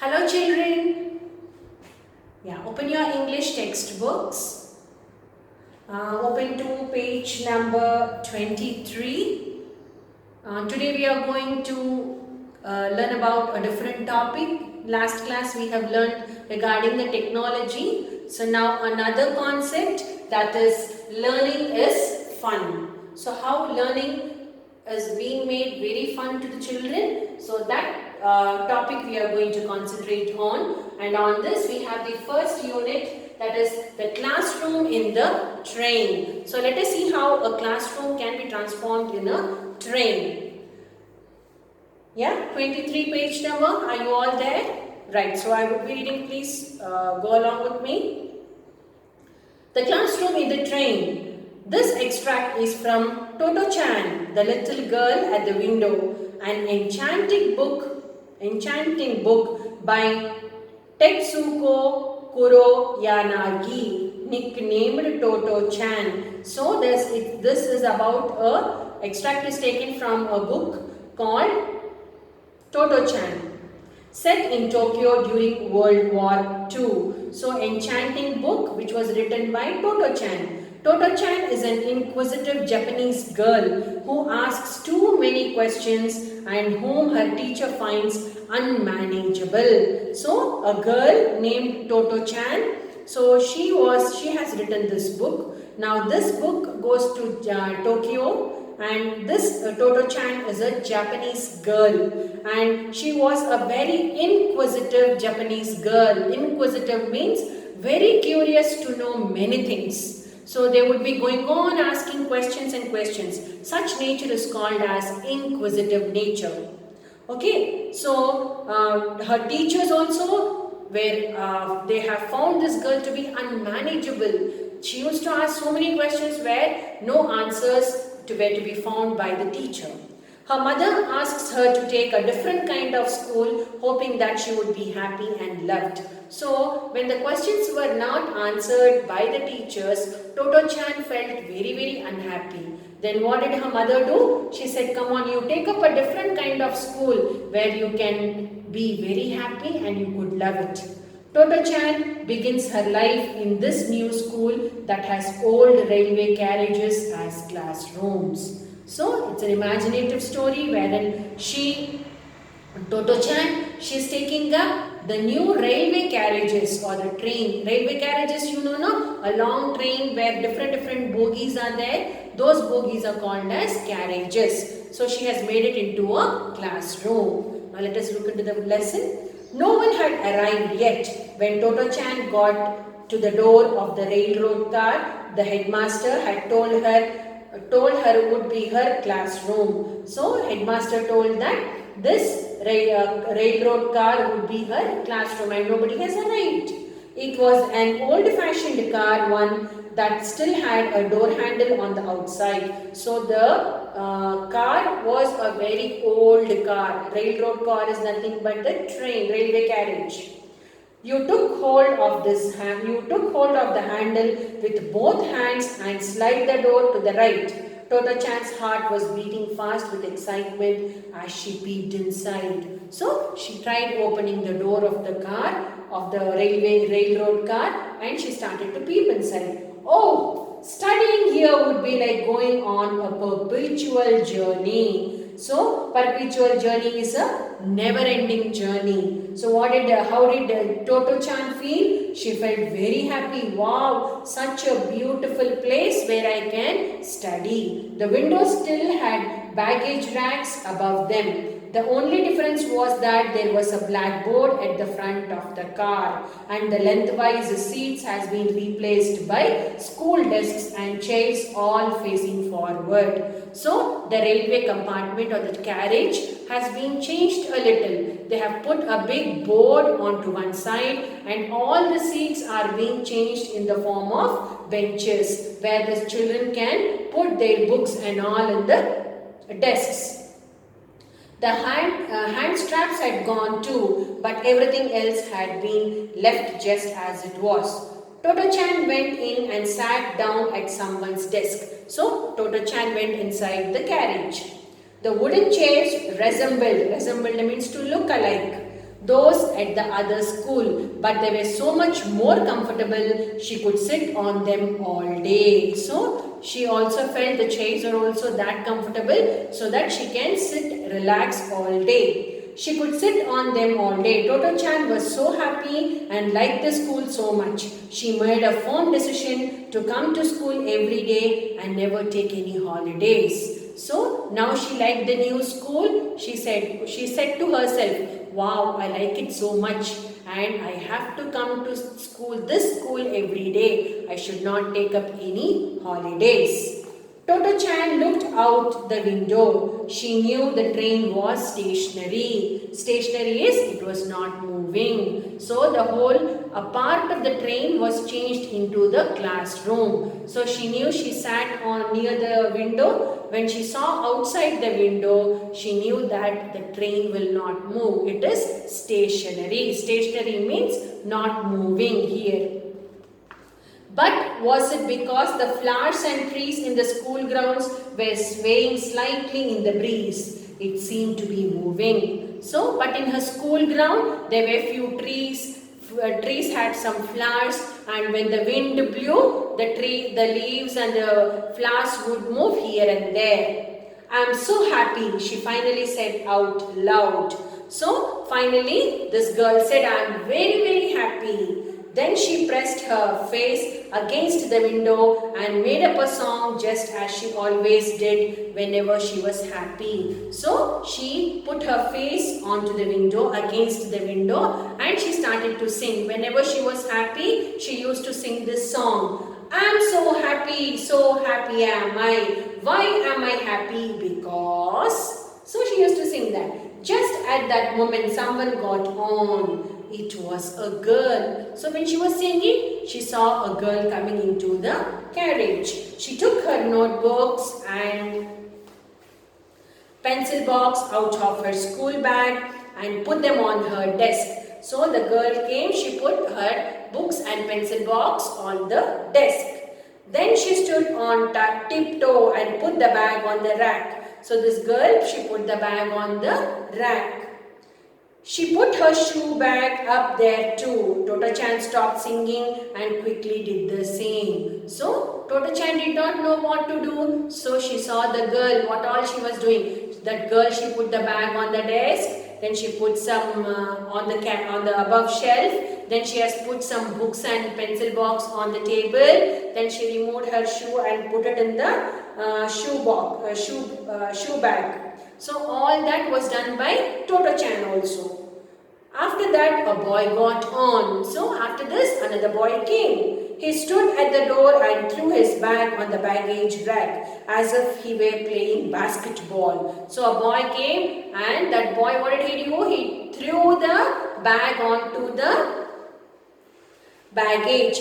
Hello children. Yeah, open your English textbooks. Open to page number 23. Today we are going to learn about a different topic. Last class we have learned regarding the technology. So now another concept, that is learning is fun. So how learning is being made very fun to the children. So that topic we are going to concentrate on, and on this we have the first unit, that is the classroom in the train. So let us see how a classroom can be transformed in a train. Yeah, 23 page number, are you all there? Right, so I would be reading, please go along with me. The classroom in the train. This extract is from Toto-chan, the little girl at the window, an enchanting book by Tetsuko Kuroyanagi, nicknamed Toto-chan. So this is about extract is taken from a book called Toto-chan, set in Tokyo during World War II. So enchanting book which was written by Toto-chan. Toto-chan is an inquisitive Japanese girl who asks too many questions and whom her teacher finds unmanageable. So a girl named Toto-chan, so she has written this book. Now this book goes to Tokyo, and this Toto-chan is a Japanese girl, and she was a very inquisitive Japanese girl. Inquisitive means very curious to know many things. So they would be going on asking questions and questions. Such nature is called as inquisitive nature. Okay, so her teachers also they have found this girl to be unmanageable. She used to ask so many questions where no answers were to be found by the teacher. Her mother asks her to take a different kind of school, hoping that she would be happy and loved. So, when the questions were not answered by the teachers, Toto-chan felt very unhappy. Then what did her mother do? She said, come on, you take up a different kind of school where you can be very happy and you could love it. Toto-chan begins her life in this new school that has old railway carriages as classrooms. So, it's an imaginative story wherein Toto-chan, she is taking up the new railway carriages or the train. Railway carriages, you know, no? A long train where different bogies are there. Those bogies are called as carriages. So, she has made it into a classroom. Now, let us look into the lesson. No one had arrived yet when Toto-chan got to the door of the railroad car. The headmaster had told her would be her classroom. So headmaster told that this railroad car would be her classroom, and nobody has arrived. It was an old-fashioned car, one that still had a door handle on the outside. So the car was a very old car. Railroad car is nothing but the train, railway carriage. You took hold of the handle with both hands and slide the door to the right. Toto-chan's heart was beating fast with excitement as she peeped inside. So she tried opening the door of the car, of the railroad car, and she started to peep inside. Oh, studying here would be like going on a perpetual journey. So, perpetual journey is a never-ending journey. So, how did Toto-chan feel? She felt very happy. Wow, such a beautiful place where I can study. The windows still had baggage racks above them. The only difference was that there was a blackboard at the front of the car, and the lengthwise seats has been replaced by school desks and chairs all facing forward. So the railway compartment or the carriage has been changed a little. They have put a big board onto one side, and all the seats are being changed in the form of benches where the children can put their books and all in the desks. The hand straps had gone too, but everything else had been left just as it was. Toto-chan went in and sat down at someone's desk. So, Toto-chan went inside the carriage. The wooden chairs resembled means to look alike, those at the other school, but they were so much more comfortable. She could sit on them all day. So she also felt the chairs are also that comfortable so that she can sit, relax all day. She could sit on them all day. Toto-chan was so happy and liked the school so much. She made a firm decision to come to school every day and never take any holidays. So now she liked the new school. She said to herself, wow, I like it so much and I have to come to this school every day. I should not take up any holidays. Toto-chan looked out the window. She knew the train was stationary. Stationary is it was not moving. So the whole a part of the train was changed into the classroom. So she knew she sat on near the window. When she saw outside the window, she knew that the train will not move. It is stationary. Stationary means not moving here. But was it because the flowers and trees in the school grounds were swaying slightly in the breeze? It seemed to be moving. So, but in her school ground, there were few trees. Trees had some flowers, and when the wind blew, the leaves and the flowers would move here and there. I am so happy, she finally said out loud. So, finally, this girl said, I am very, very happy. Then she pressed her face against the window and made up a song just as she always did whenever she was happy. So she put her face onto the window, against the window, and she started to sing. Whenever she was happy, she used to sing this song. I'm so happy am I. Why am I happy? Because. So she used to sing that. Just at that moment, someone got on. It was a girl. So when she was singing, she saw a girl coming into the carriage. She took her notebooks and pencil box out of her school bag and put them on her desk. So the girl came, she put her books and pencil box on the desk. Then she stood on tiptoe and put the bag on the rack. So this girl, she put the bag on the rack. She put her shoe bag up there too. Toto-chan stopped singing and quickly did the same. So, Toto-chan did not know what to do. So, she saw the girl, what all she was doing. That girl, she put the bag on the desk. Then she put some on the above shelf. Then she has put some books and pencil box on the table. Then she removed her shoe and put it in the shoe bag. So all that was done by Toto-chan also. After that, a boy got on. So after this, another boy came. He stood at the door and threw his bag on the baggage rack as if he were playing basketball. So a boy came and that boy, what did he do? He threw the bag onto the baggage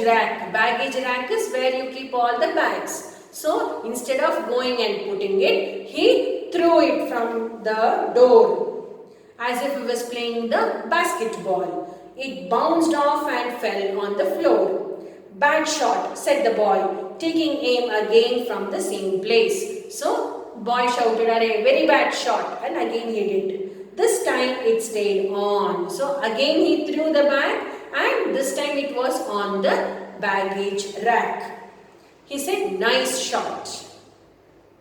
rack. Baggage rack is where you keep all the bags. So instead of going and putting it, he threw it from the door as if he was playing the basketball. It bounced off and fell on the floor. Bad shot, said the boy, taking aim again from the same place. So boy shouted, "Arey, very bad shot," and again he did. This time it stayed on. So again he threw the bag and this time it was on the baggage rack. He said, "Nice shot."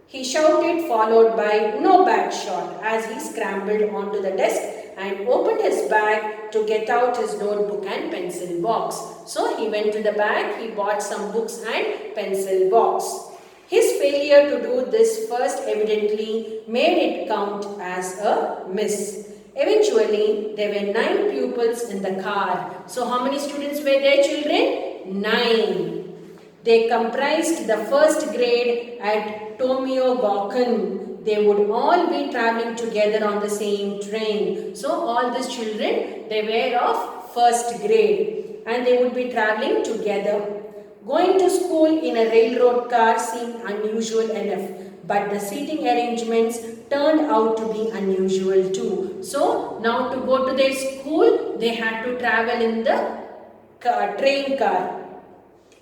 He shouted, followed by "No bad shot," as he scrambled onto the desk and opened his bag to get out his notebook and pencil box. So he went to the bag, he bought some books and pencil box. His failure to do this first evidently made it count as a miss. Eventually, there were 9 pupils in the car. So how many students were there, children? 9. They comprised the first grade at Tomio Gakuen. They would all be traveling together on the same train. So all these children, they were of first grade and they would be traveling together. Going to school in a railroad car seemed unusual enough, but the seating arrangements turned out to be unusual too. So now to go to their school, they had to travel in the train car.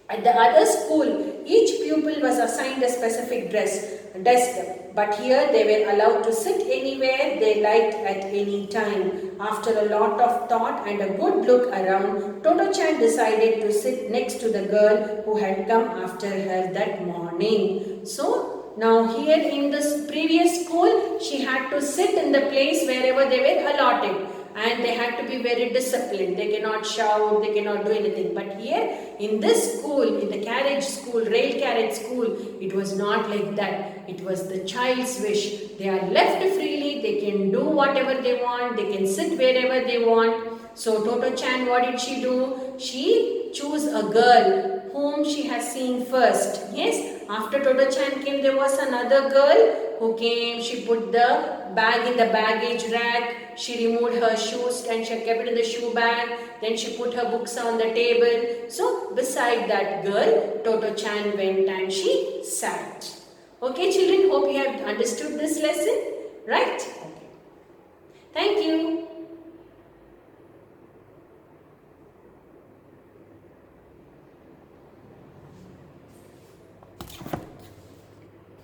At the other school, each pupil was assigned a specific dress. desk. But here they were allowed to sit anywhere they liked at any time. After a lot of thought and a good look around, Toto-chan decided to sit next to the girl who had come after her that morning. So now here in this previous school, she had to sit in the place wherever they were allotted. And they had to be very disciplined. They cannot shout, they cannot do anything. But here in this school, in the carriage school, rail carriage school, it was not like that. It was the child's wish. They are left freely, they can do whatever they want, they can sit wherever they want. So Toto-chan, what did she do? She chose a girl whom she has seen first. Yes, after Toto-chan came, there was another girl who came. She put the bag in the baggage rack. She removed her shoes and she kept it in the shoe bag. Then she put her books on the table. So beside that girl, Toto-chan went and she sat. Okay children, hope you have understood this lesson. Right? Okay. Thank you.